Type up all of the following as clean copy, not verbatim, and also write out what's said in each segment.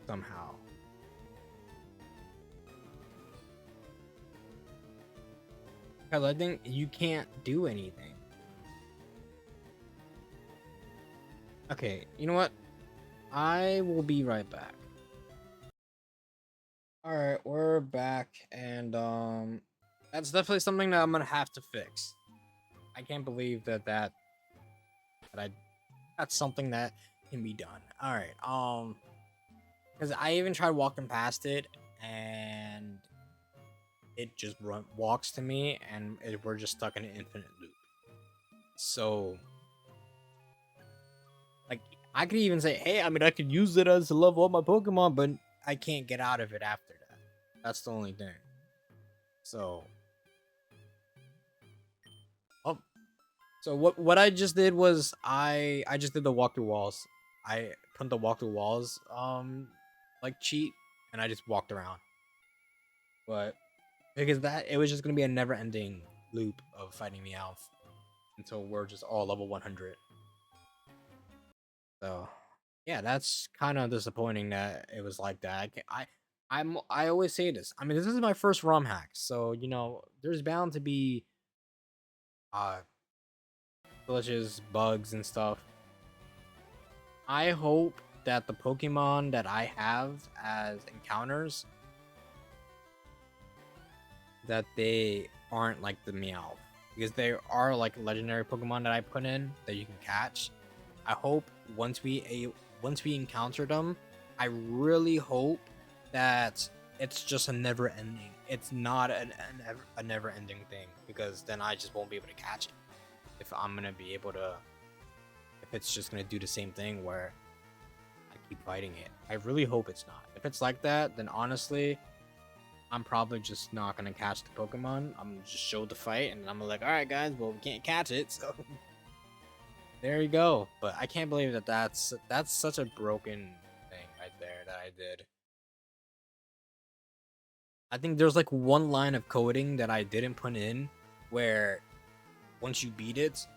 somehow. Because I think you can't do anything. Okay, you know what? I will be right back. Alright, we're back, and that's definitely something that I'm gonna have to fix. I can't believe that I that's something that can be done. Alright, because I even tried walking past it, and it just walks to me, and we're just stuck in an infinite loop. So, like, I could even say, hey, I mean, I could use it as to level up my Pokemon, but I can't get out of it after that. That's the only thing. So, oh, so what I just did was I just did the walk through walls. I put the walk through walls like cheat, and I just walked around. But because that it was just gonna be a never ending loop of fighting me out until we're just all level 100. So yeah, that's kind of disappointing that it was like that. I always say this. I mean, this is my first ROM hack, so you know there's bound to be uh glitches, bugs, and stuff. I hope that the Pokemon that I have as encounters that they aren't like the Meowth, because there are like legendary Pokemon that I put in that you can catch. I hope once we encounter them, I really hope that it's just a never ending. It's not a never ending thing, because then I just won't be able to catch it. If I'm gonna be able to, if it's just gonna do the same thing where I keep fighting it. I really hope it's not. If it's like that, then honestly, I'm probably just not gonna catch the Pokemon. I'm gonna just show the fight, and I'm like, all right, guys, well, we can't catch it, so there you go. But I can't believe that's such a broken thing right there that I did. I think there's like one line of coding that I didn't put in, where once you beat it,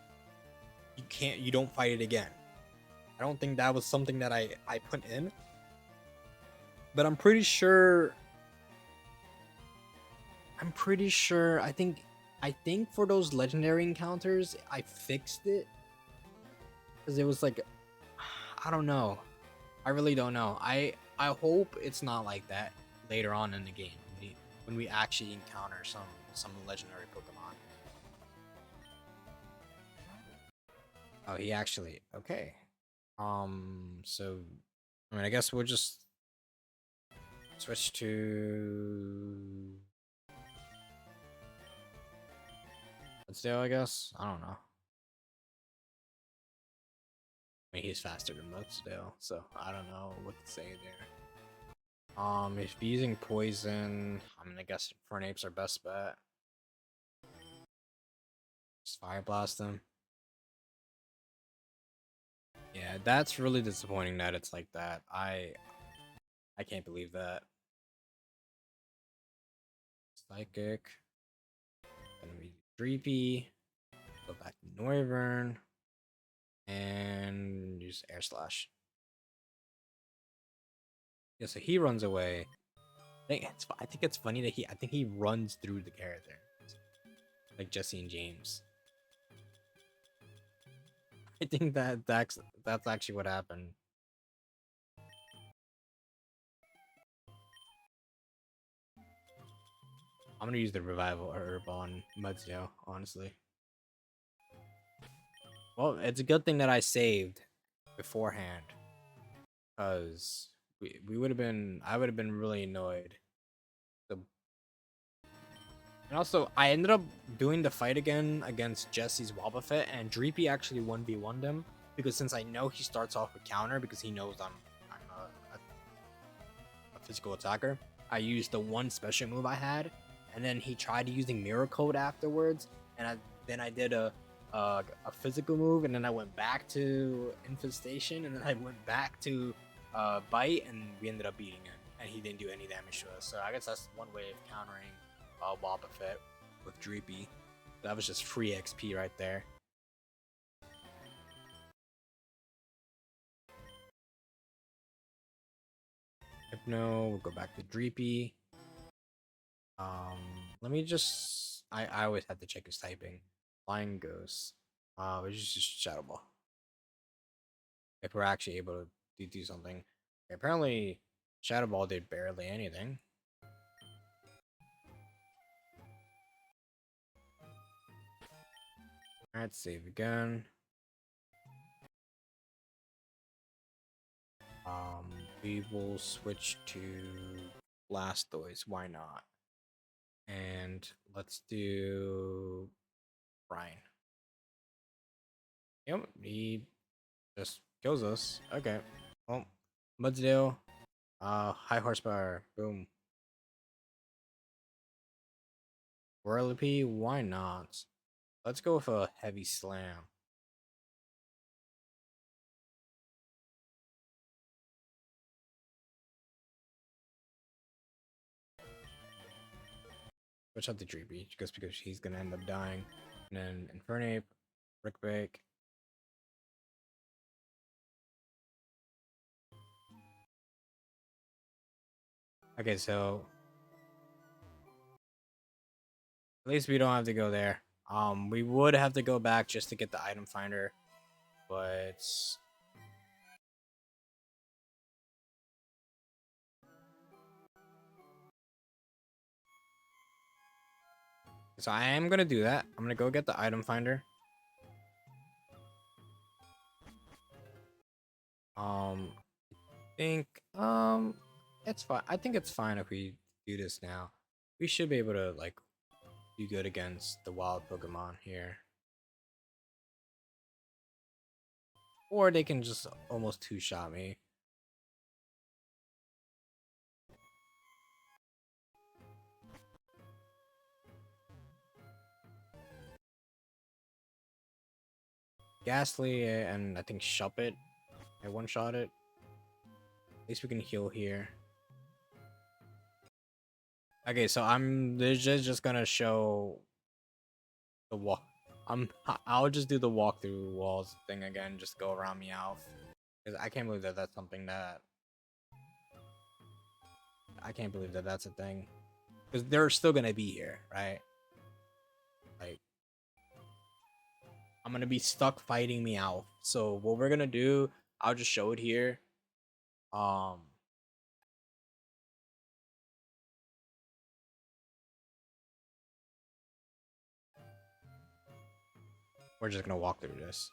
you don't fight it again. I don't think that was something that I put in, but I'm pretty sure. I think for those legendary encounters, I fixed it because it was like, I don't know. I really don't know. I hope it's not like that later on in the game when we actually encounter some legendary Pokemon. Oh, he actually okay. So I mean, I guess we'll just switch to let's do. I guess I don't know. I mean, he's faster than Mudsdale, so I don't know what to say there. If using poison, I mean, I guess Fernape's our best bet. Just Fire Blast him. Yeah, that's really disappointing that it's like that. I can't believe that. Psychic. Gonna be Dreepy. Go back to Noivern. And use Air Slash. Yeah, so he runs away. I think it's funny that I think he runs through the character. Like Jesse and James. I think that's actually what happened. I'm gonna use the revival herb on Mudsdale, honestly. Well, it's a good thing that I saved beforehand, because we would have been I would have been really annoyed. The and also I ended up doing the fight again against Jesse's Wobbuffet, and Dreepy actually 1v1'd him, because since I know he starts off with counter because he knows I'm a physical attacker. I used the one special move I had, and then he tried using Mirror Code afterwards, and then I did a physical move, and then I went back to Infestation, and then I went back to Bite, and we ended up beating him, and he didn't do any damage to us. So I guess that's one way of countering Wobbuffet with Dreepy. That was just free XP right there. Hypno. We'll go back to Dreepy. Let me just. I always have to check his typing. Flying Ghost. Which is just Shadow Ball. If we're actually able to do something. Apparently, Shadow Ball did barely anything. Alright, save again. We will switch to Blastoise. Why not? And let's do Brian. Yep, he just kills us. Okay. Well, Mudsdale. High horsepower. Boom. Whirlipede. Why not? Let's go with a heavy slam. Switch out the Dreepy just because he's gonna end up dying. And then Infernape, Brickbake. Okay, so at least we don't have to go there. We would have to go back just to get the item finder, but so I am gonna do that. I'm gonna go get the item finder. Think it's fine. I think it's fine if we do this now. We should be able to like do good against the wild Pokemon here. Or they can just almost two-shot me. Ghastly and I think Shuppet. I one-shot it. At least we can heal here. Okay, so I'm just gonna show the walk. I'll just do the walkthrough walls thing again. Just go around Meowth. Because I can't believe that that's something that I can't believe that that's a thing. Because they're still gonna be here, right? Like I'm gonna be stuck fighting Meowth. So what we're gonna do, I'll just show it here. We're just gonna walk through this.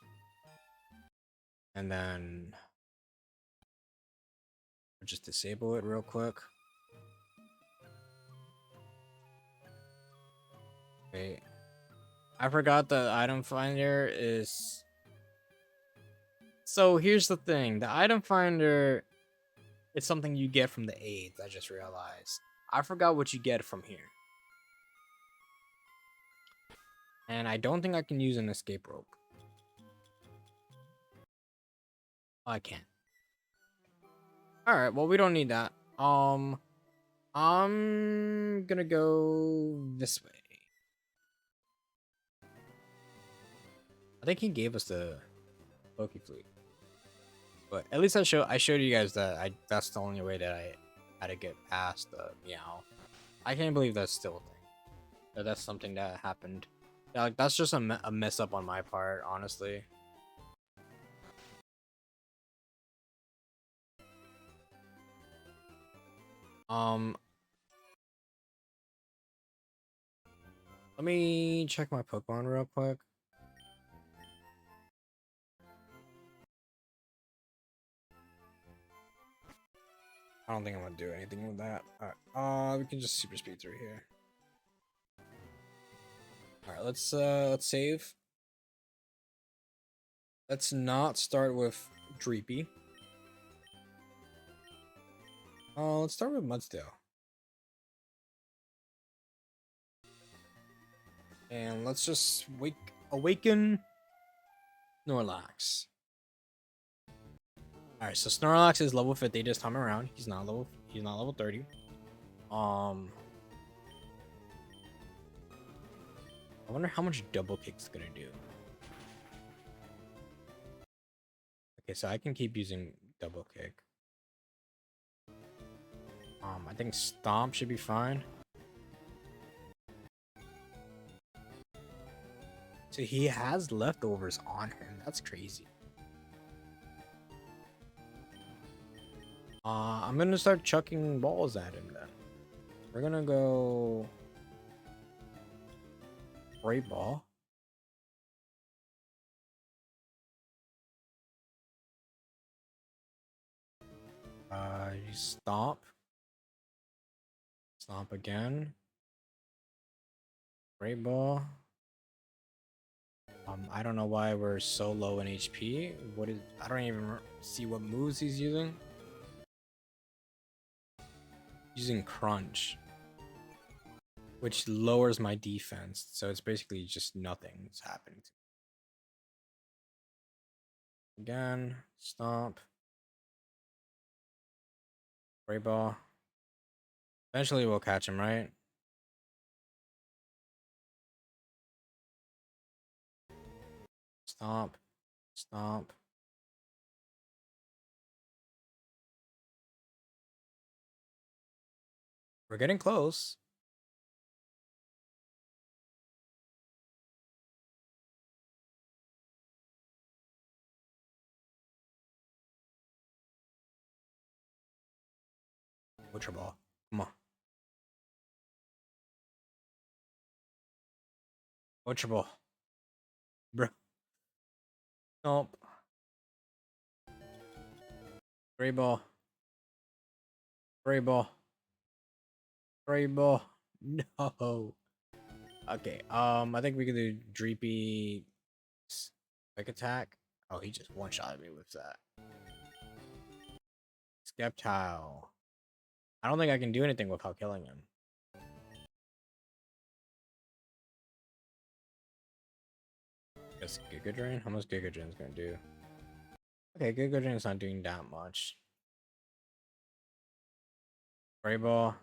And then we'll just disable it real quick. Okay. I forgot the item finder is. So here's the thing. The item finder is something you get from the aids, I just realized. I forgot what you get from here. And I don't think I can use an escape rope. Oh, I can't. Alright, well we don't need that. I'm gonna go this way. I think he gave us the Pokeflute. But at least I showed you guys that that's the only way that I had to get past the Meow. I can't believe that's still a thing. That's something that happened. Yeah, like that's just a mess up on my part, honestly. Let me check my Pokemon real quick. I don't think I'm gonna do anything with that. Alright, we can just super speed through here. Alright, let's save. Let's not start with Dreepy. Let's start with Mudsdale. And let's just awaken Snorlax. Alright, so Snorlax is level 50 this time around. He's not level 30. I wonder how much double kick's gonna do. Okay, so I can keep using double kick. I think Stomp should be fine. So he has leftovers on him. That's crazy. I'm gonna start chucking balls at him then. We're gonna go Great Ball. You Stomp. Stomp again. Great Ball. I don't know why we're so low in HP. I don't even see what moves he's using. Using Crunch, which lowers my defense, so it's basically just nothing that's happening to me. Again, Stomp. Great Ball. Eventually we'll catch him, right? Stomp. Stomp. We're getting close. Ultra Ball. Come on. Ultra Ball. Bro. Stomp. Great Ball. Great Ball. Great Ball. No. Okay, I think we can do Dreepy Quick Attack. Oh, he just one-shotted me with that. Skeptile. I don't think I can do anything without killing him. Guess Giga Drain? How much Giga Drain's gonna do? Okay, Giga Drain's not doing that much. Spray Ball.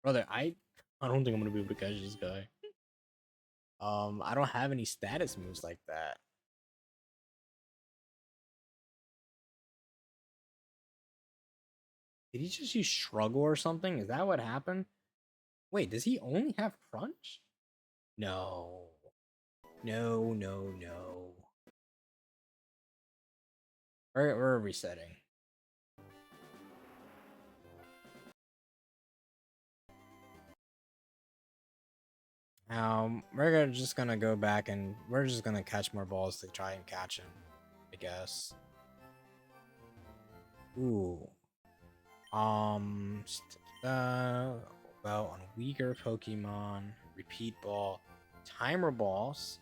Brother, I don't think I'm gonna be able to catch this guy. I don't have any status moves like that. Did he just use Shruggle or something? Is that what happened? Wait, does he only have Crunch? No. No, no, no. We're resetting. We're just gonna go back and we're just gonna catch more balls to try and catch him, I guess. Ooh. Well, on weaker Pokemon, Repeat Ball, Timer Balls.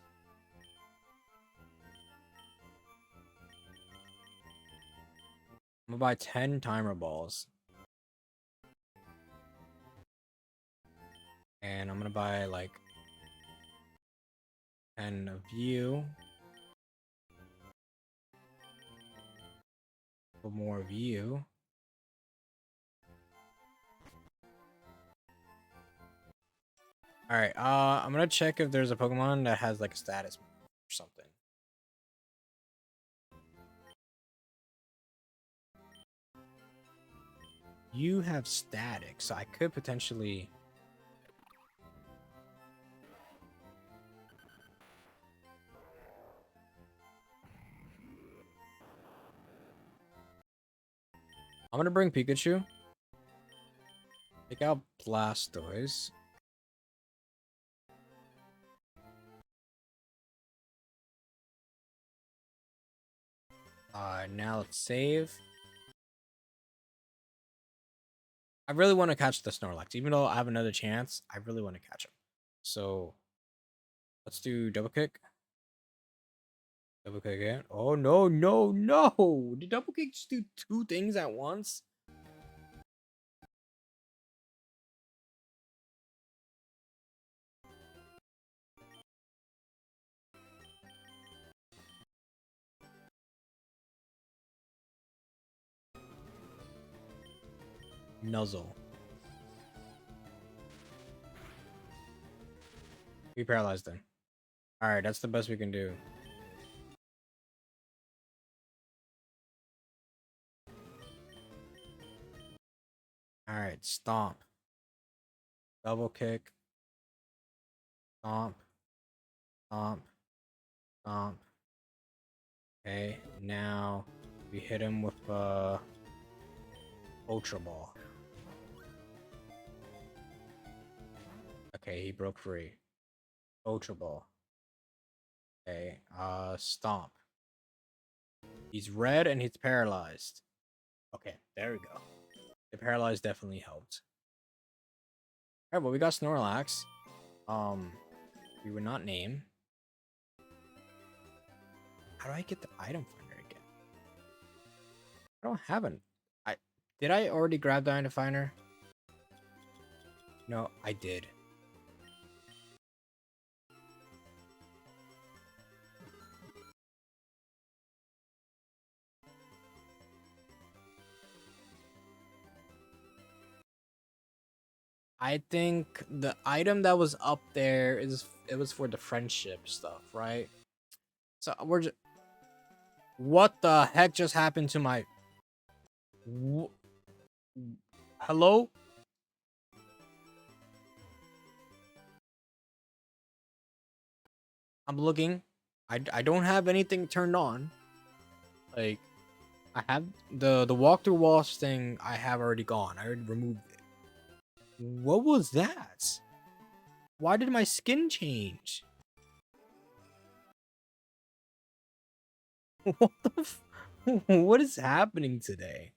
I'm gonna buy 10 Timer Balls. And I'm gonna buy like 10 of you. A little more of you. Alright, I'm gonna check if there's a Pokemon that has like a status or something. You have static, so I could potentially... I'm gonna bring Pikachu. Take out Blastoise. Now let's save. I really want to catch the Snorlax. Even though I have another chance, I really want to catch him. So, let's do double kick. Double kick again. Oh, no, no, no! Did double kick just do 2 things at once? Nuzzle. We paralyzed him. Alright, that's the best we can do. Alright, stomp. Double kick. Stomp. Stomp. Stomp. Okay, now we hit him with Ultra Ball. Okay, he broke free. Ultra Ball. Okay, Stomp. He's red and he's paralyzed. Okay, there we go. The paralyzed definitely helped. Alright, well, we got Snorlax. We would not name. How do I get the item finder again? I don't have an. Did I already grab the item finder? No, I did. I think the item that was up there it was for the friendship stuff, right? So we're just. What the heck just happened to my? Hello? I'm looking. I don't have anything turned on. Like, I have the walkthrough walls thing. I have already gone. I already removed it. What was that? Why did my skin change? What the? What is happening today?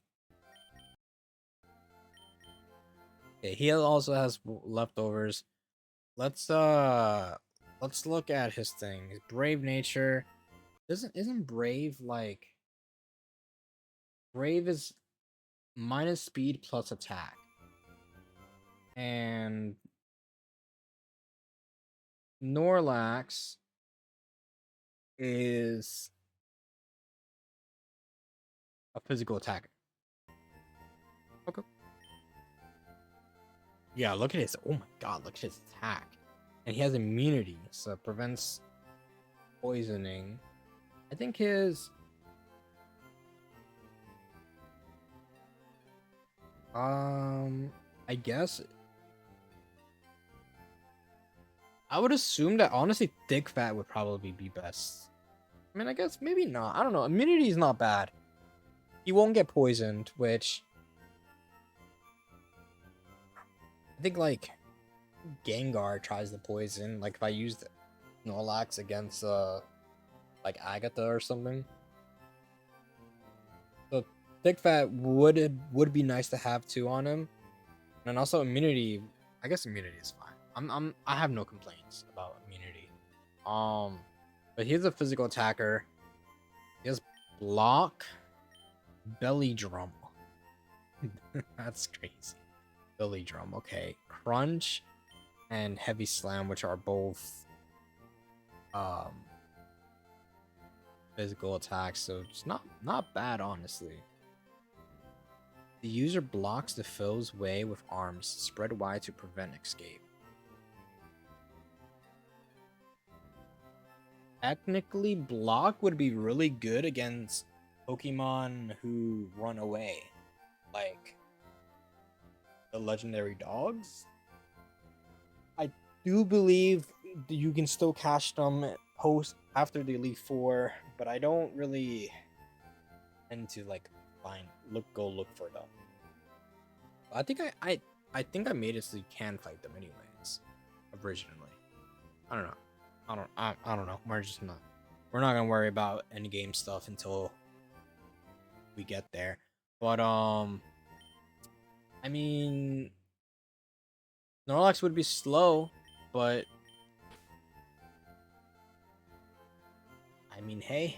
Okay, he also has leftovers. Let's look at his thing. His brave nature. Isn't brave like brave is minus speed plus attack. And Snorlax is a physical attacker. Okay. Yeah, look at his. Oh my god, look at his attack. And he has immunity, so it prevents poisoning. I think his. I guess. I would assume that honestly, thick fat would probably be best. I mean, I guess maybe not. I don't know. Immunity is not bad. He won't get poisoned, which I think like Gengar tries to poison. Like if I used Snorlax against like Agatha or something. So thick fat would be nice to have too on him. And also immunity. I guess immunity is fine. I have no complaints about immunity. But he's a physical attacker. He has block, belly drum. That's crazy. Belly drum, okay. Crunch and heavy slam, which are both physical attacks, so it's not bad honestly. The user blocks the foe's way with arms spread wide to prevent escape. Technically, block would be really good against Pokemon who run away, like the legendary dogs. I do believe you can still catch them post after the Elite Four, but I don't really tend to like go look for them. I think I think I made it so you can fight them anyways originally. I don't know. I don't know. We're not gonna worry about any game stuff until we get there. But I mean, Snorlax would be slow, but I mean, hey.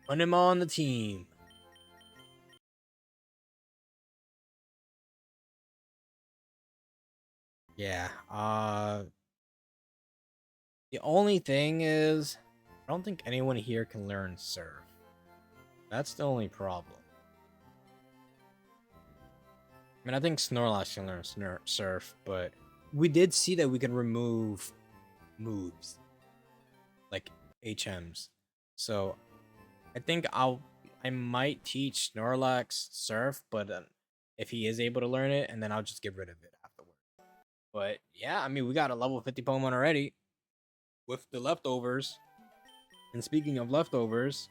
Put him on the team. Yeah. The only thing is, I don't think anyone here can learn Surf. That's the only problem. I mean, I think Snorlax can learn Surf, but we did see that we can remove moves like HMs. So I think I might teach Snorlax Surf, but if he is able to learn it, and then I'll just get rid of it afterward. But yeah, I mean, we got a level 50 Pokemon already with the leftovers. And speaking of leftovers,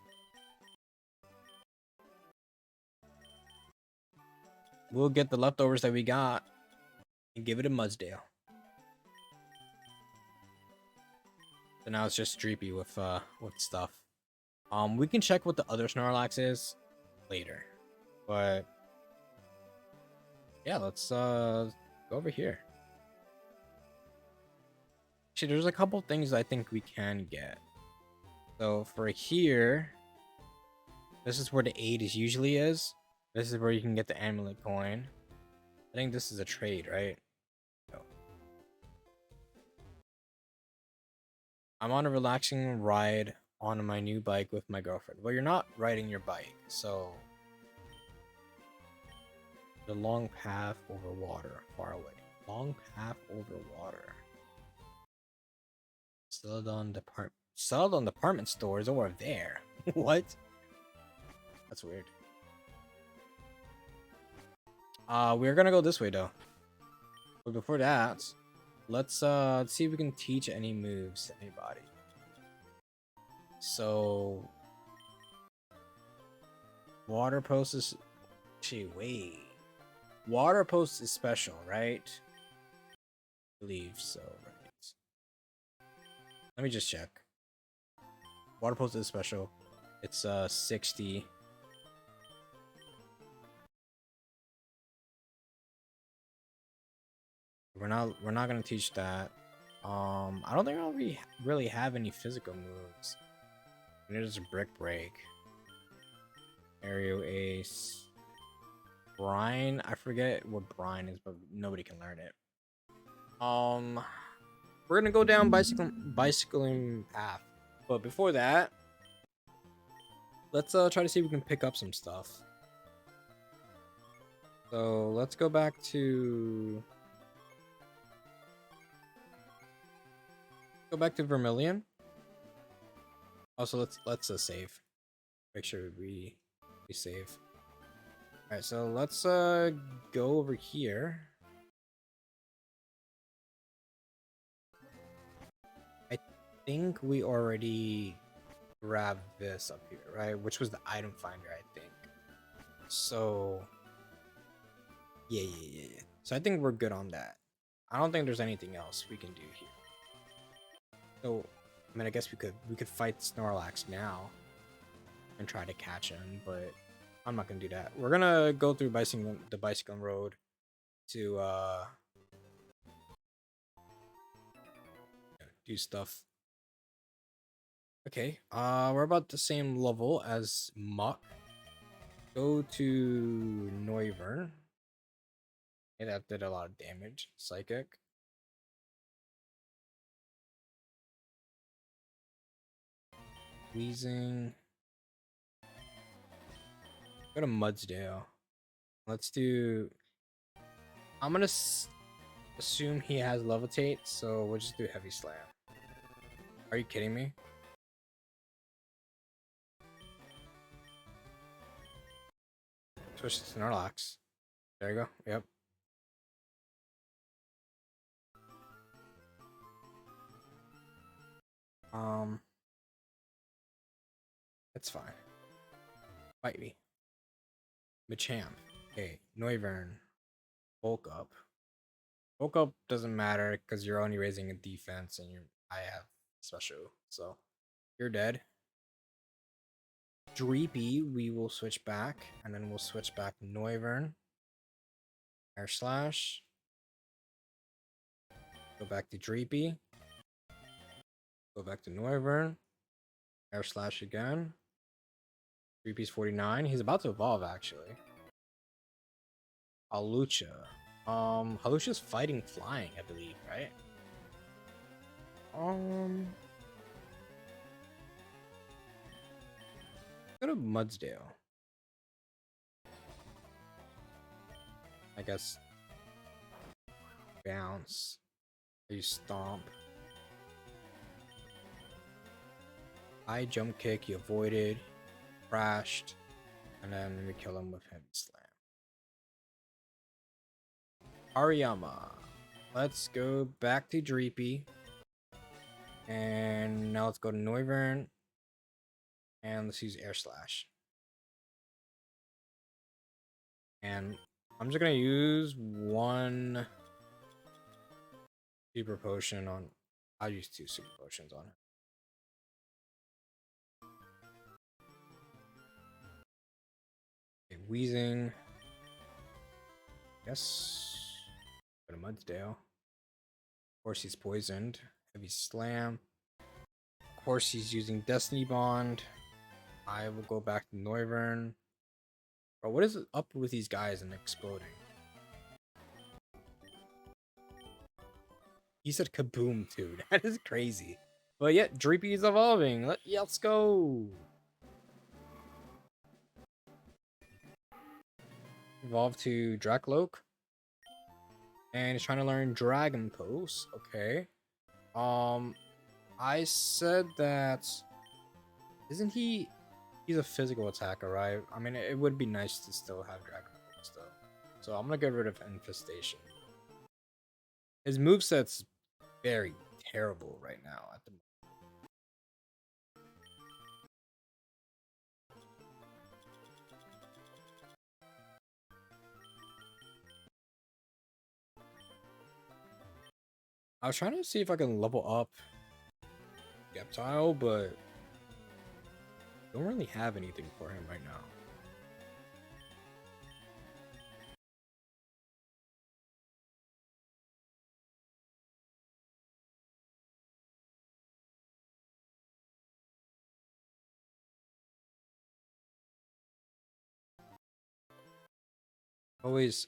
we'll get the leftovers that we got and give it a Mudsdale. So now it's just Dreepy with stuff. We can check what the other Snorlax is later, but yeah, let's go over here. Actually, there's a couple things I think we can get. So for here, this is where the aid is usually is. This is where you can get the amulet coin. I think this is a trade, right? No. I'm on a relaxing ride on my new bike with my girlfriend. Well, you're not riding your bike, so the long path over water, far away. Long path over water. Celadon department stores over there. What? That's weird. We're gonna go this way though. But before that, let's see if we can teach any moves to anybody. So water post is wait. Water post is special, right? I believe so, right? Let me just check. Water post is special. It's 60. We're not gonna teach that. I don't think we really have any physical moves. There's a brick break. Aerial ace. Brine. I forget what brine is, but nobody can learn it. We're gonna go down bicycling path. But before that, let's try to see if we can pick up some stuff. So let's go back to Vermilion. Also, let's save. Make sure we save. All right, so let's go over here. I think we already grabbed this up here, right? Which was the item finder, I think. So yeah. So I think we're good on that. I don't think there's anything else we can do here. So I mean, I guess we could fight Snorlax now and try to catch him, but I'm not gonna do that. We're gonna go through the bicycling road to do stuff. Okay, we're about the same level as Muck. Go to Noivern. Okay, that did a lot of damage. Psychic. Wheezing. Go to Mudsdale. Let's do. I'm gonna assume he has Levitate, so we'll just do Heavy Slam. Are you kidding me? Switch to Snorlax. There you go. Yep. That's fine. Fight me. Machamp. Okay, Noivern. Bulk up. Bulk up doesn't matter because you're only raising a defense and I have special, so you're dead. Dreepy, we will switch back, and then we'll switch back Noivern. Air Slash. Go back to Dreepy. Go back to Noivern. Air Slash again. Dreepy's 49. He's about to evolve, actually. Halucha. Halucha's fighting flying, I believe, right? Go to Mudsdale. I guess. Bounce. You stomp. High jump kick, you avoided. Crashed. And then we kill him with Heavy Slam. Ariyama. Let's go back to Dreepy. And now let's go to Noivern. And let's use Air Slash. And I'm just gonna use one super potion on. I'll use 2 super potions on it. Okay, Wheezing. Yes. Go to Mudsdale. Of course, he's poisoned. Heavy Slam. Of course, he's using Destiny Bond. I will go back to Noivern. Bro, what is up with these guys and exploding? He said kaboom too. That is crazy. But yeah, Dreepy is evolving. Let's go. Evolve to Drakloak. And he's trying to learn Dragon Pose. Okay. I said that. Isn't he? He's a physical attacker, right? I mean, it would be nice to still have Dragon Pose though. So I'm gonna get rid of Infestation. His moveset's very terrible right now at the moment. I was trying to see if I can level up Sceptile, but don't really have anything for him right now.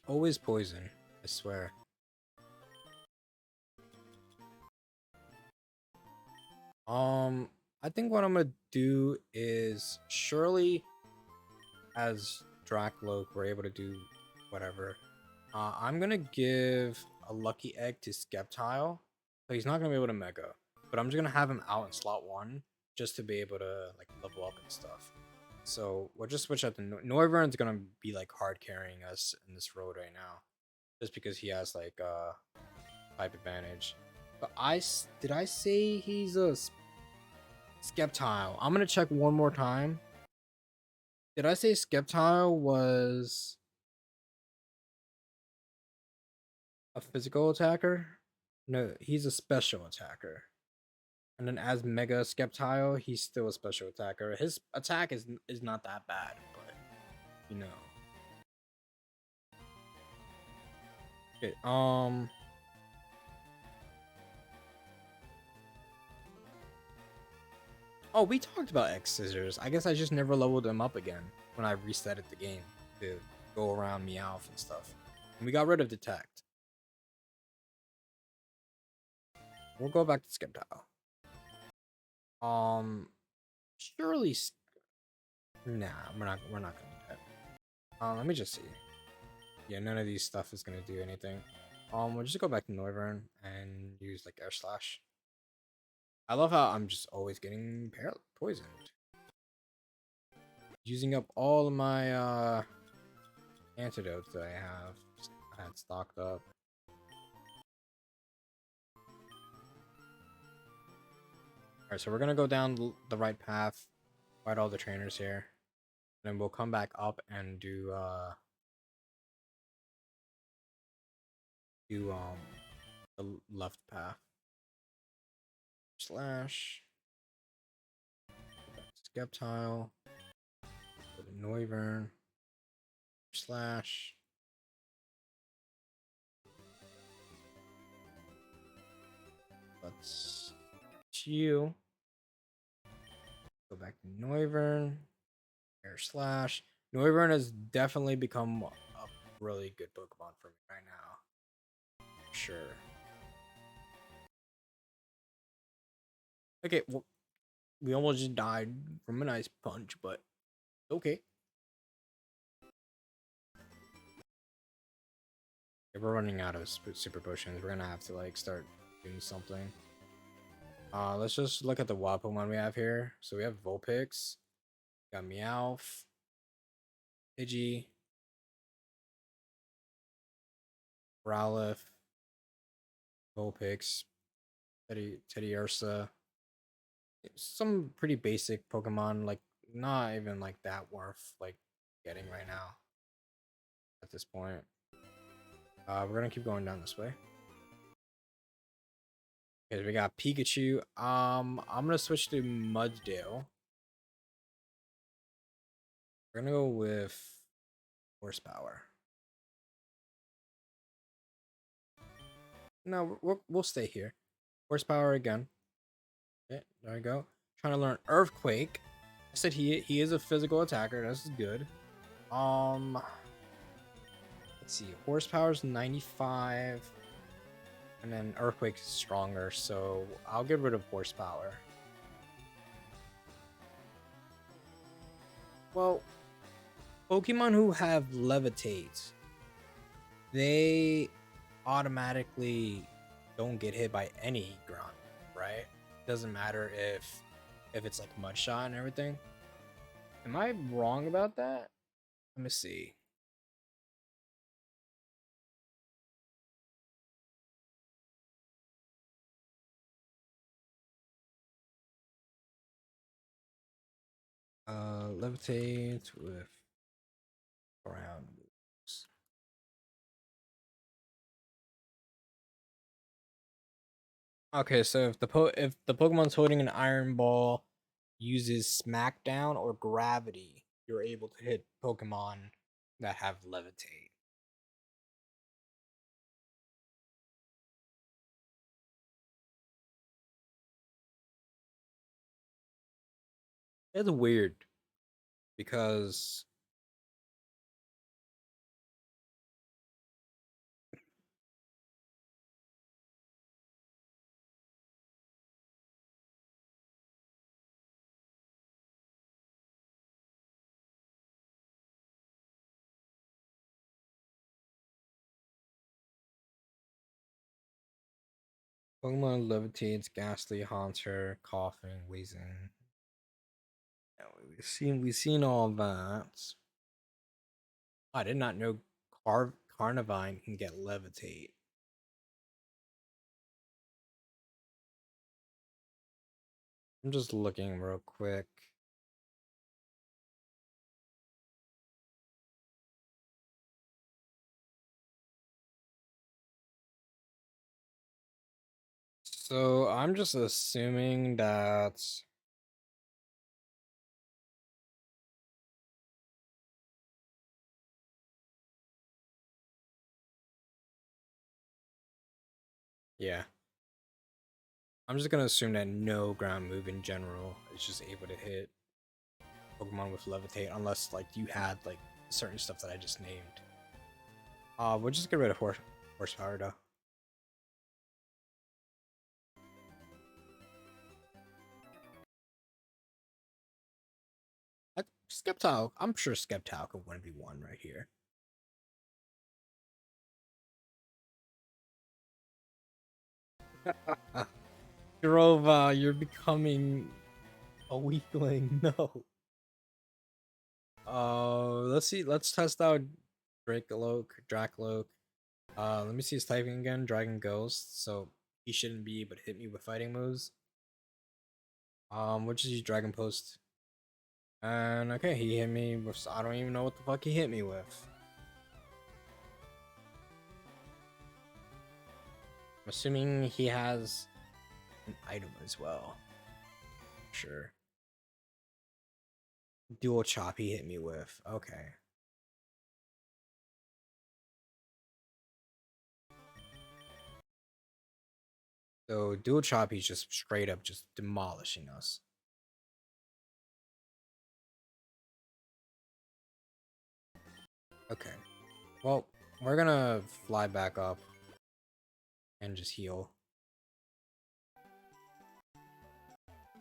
Always poison, I swear. I think what I'm gonna do is surely as Drakloak we're able to do whatever. I'm gonna give a lucky egg to Sceptile. So he's not gonna be able to mega. But I'm just gonna have him out in slot 1 just to be able to like level up and stuff. So we'll just switch out to Noivern's gonna be like hard carrying us in this road right now. Just because he has like type advantage. But did I say he's a Sceptile? I'm gonna check one more time. Did I say Sceptile was a physical attacker? No, he's a special attacker. And then as Mega Sceptile, he's still a special attacker. His attack is not that bad, but you know. Okay, oh, we talked about X Scissors. I guess I just never leveled them up again when I resetted the game to go around Meowth and stuff. And we got rid of Detect. We'll go back to Sceptile. Surely. Nah, we're not gonna do that. Let me just see. Yeah, none of these stuff is gonna do anything. We'll just go back to Noivern and use like Air Slash. I love how I'm just always getting poisoned. Using up all of my antidotes that I had stocked up. Alright, so we're gonna go down the right path, fight all the trainers here. And then we'll come back up and do the left path. Slash. Sceptile. Go to Noivern. Slash. Let's you. Go back to Noivern. Air Slash. Noivern has definitely become a really good Pokemon for me right now. Sure. Okay, well, we almost just died from an ice punch, but okay. If we're running out of super potions, we're gonna have to like start doing something. Let's just look at the wild Pokemon we have here. So we have Vulpix, we got Meowth, Pidgey, Growlithe, Vulpix, Teddy Ursa. Some pretty basic Pokemon, like not even like that worth like getting right now at this point. We're gonna keep going down this way. Okay, we got Pikachu. I'm gonna switch to Muddale. We're gonna go with Horsepower. No, we'll stay here. Horsepower again. Okay, there we go. Trying to learn Earthquake. I said he is a physical attacker. This is good. Let's see. Horsepower's 95, and then Earthquake's stronger. So I'll get rid of Horsepower. Well, Pokemon who have Levitate, they automatically don't get hit by any ground, right? Doesn't matter if it's like Mud Shot and everything. Am I wrong about that? Let me see. Levitate with ground moves. Okay, so if the Pokemon's holding an Iron Ball, uses Smackdown or Gravity, you're able to hit Pokemon that have Levitate. It's weird because Pokemon Levitates, Ghastly, Haunter, Coughing, Wheezing. Yeah, we've seen all that. I did not know Carnivine can get Levitate. I'm just looking real quick. So I'm just assuming that yeah. I'm just gonna assume that no ground move in general is just able to hit Pokemon with Levitate unless like you had like certain stuff that I just named. We'll just get rid of Horsepower though. Skeptile, I'm sure Skeptile could 1v1 right here. Girova, you're becoming a weakling. No. Let's see. Let's test out Dracloak. Let me see his typing again. Dragon Ghost. So he shouldn't be able to hit me with fighting moves. We'll just use Dragon Post. And okay, he hit me with. I don't even know what the fuck he hit me with. I'm assuming he has an item as well. Sure. Dual Chop he hit me with. Okay. So Dual Chop he's just straight up just demolishing us. Okay. Well, we're gonna fly back up and just heal.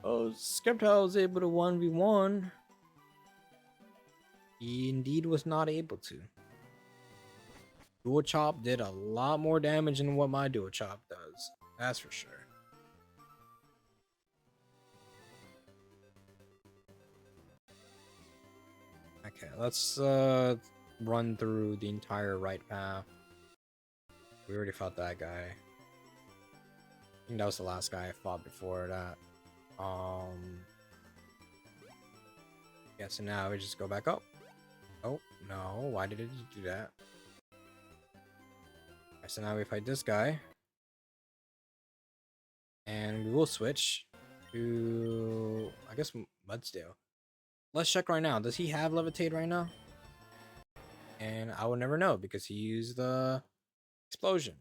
Oh, Skeptile was able to 1v1. He indeed was not able to. Dual Chop did a lot more damage than what my Dual Chop does. That's for sure. Okay, let's run through the entire right path. We already fought that guy. I think that was the last guy I fought before that. Yeah, so now we just go back up. Oh, no, why did it do that? Okay, so now we fight this guy. And we will switch to, I guess, Mudsdale. Let's check right now. Does he have Levitate right now? And I will never know because he used the explosion.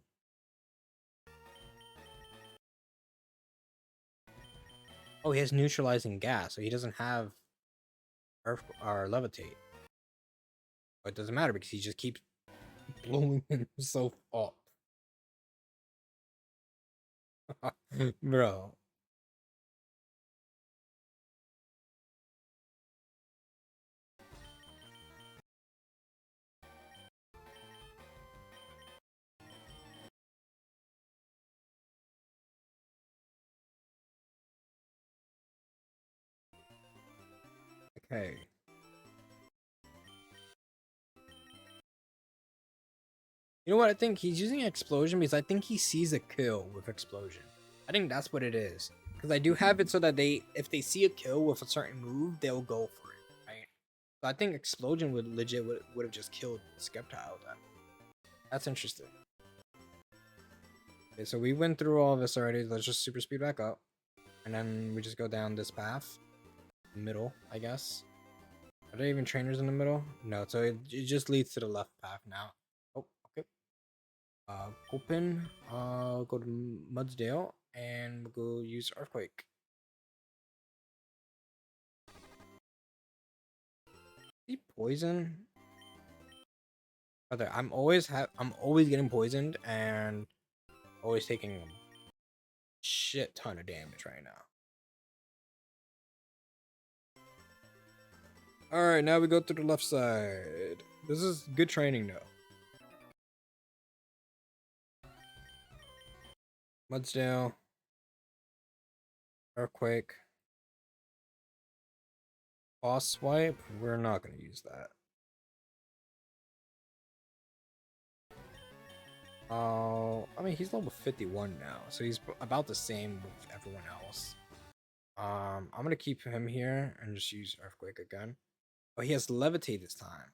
Oh, he has neutralizing gas, so he doesn't have Earth or Levitate. But it doesn't matter because he just keeps blowing himself up. Bro. Okay. You know what? I think he's using explosion because I think he sees a kill with explosion. I think that's what it is. Because I do have it so that if they see a kill with a certain move, they'll go for it, right? So I think explosion would have just killed Skeptile. That's interesting. Okay, so we went through all of this already. Let's just super speed back up, and then we just go down this path, middle, I guess. Are there even trainers in the middle? No, so it just leads to the left path now. Oh, okay. Open. Go to Mudsdale and we'll go use Earthquake. He poison. Okay, I'm always getting poisoned and always taking a shit ton of damage right now. Alright, now we go to the left side. This is good training though. Mudsdale. Earthquake. Boss swipe. We're not going to use that. I mean, he's level 51 now, so he's about the same with everyone else. I'm going to keep him here and just use Earthquake again. Oh, he has Levitate this time.